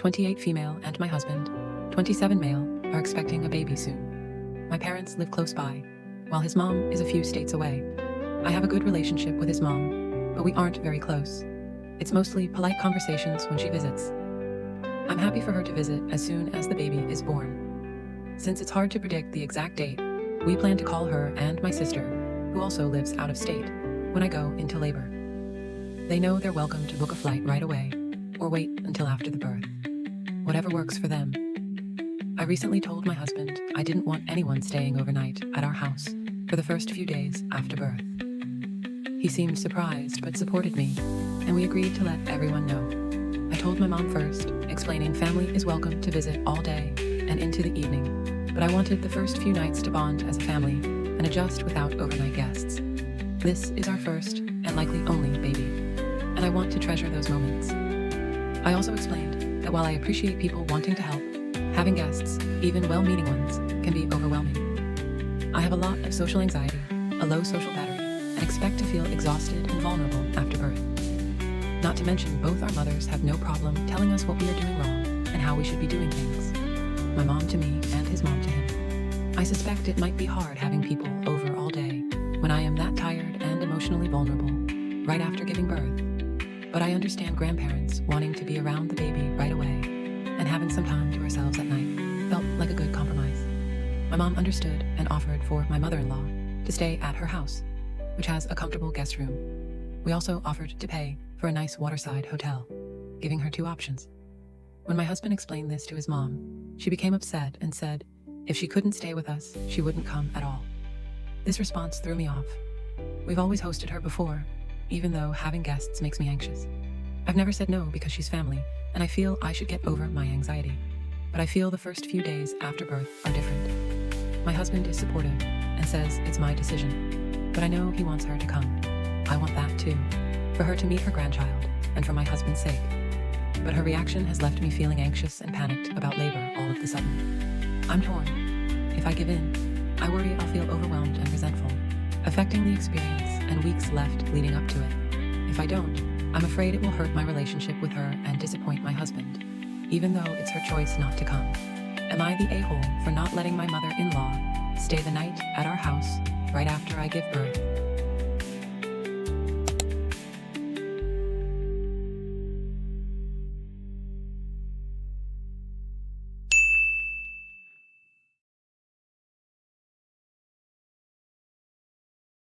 28 female, and my husband, 27 male, are expecting a baby soon. My parents live close by, while his mom is a few states away. I have a good relationship with his mom, but we aren't very close. It's mostly polite conversations when she visits. I'm happy for her to visit as soon as the baby is born. Since it's hard to predict the exact date, we plan to call her and my sister, who also lives out of state, when I go into labor. They know they're welcome to book a flight right away, or wait until after the birth. Whatever works for them. I recently told my husband I didn't want anyone staying overnight at our house for the first few days after birth. He seemed surprised but supported me, and we agreed to let everyone know. I told my mom first, explaining family is welcome to visit all day and into the evening, but I wanted the first few nights to bond as a family and adjust without overnight guests. This is our first and likely only baby, and I want to treasure those moments. I also explained that while I appreciate people wanting to help, having guests, even well-meaning ones, can be overwhelming. I have a lot of social anxiety, a low social battery, and expect to feel exhausted and vulnerable after birth. Not to mention, both our mothers have no problem telling us what we are doing wrong and how we should be doing things. My mom to me and his mom to him. I suspect it might be hard having people over all day when I am that tired and emotionally vulnerable right after giving birth. But I understand grandparents wanting to be around the baby right away, and having some time to ourselves at night felt like a good compromise. My mom understood and offered for my mother-in-law to stay at her house, which has a comfortable guest room. We also offered to pay for a nice waterside hotel, giving her two options. When my husband explained this to his mom, she became upset and said if she couldn't stay with us, she wouldn't come at all. This response threw me off. We've always hosted her before, even though having guests makes me anxious. I've never said no because she's family, and I feel I should get over my anxiety. But I feel the first few days after birth are different. My husband is supportive and says it's my decision, but I know he wants her to come. I want that too, for her to meet her grandchild and for my husband's sake. But her reaction has left me feeling anxious and panicked about labor all of a sudden. I'm torn. If I give in, I worry I'll feel overwhelmed and resentful, affecting the experience and weeks left leading up to it. If I don't, I'm afraid it will hurt my relationship with her and disappoint my husband, even though it's her choice not to come. Am I the a-hole for not letting my mother-in-law stay the night at our house right after I give birth?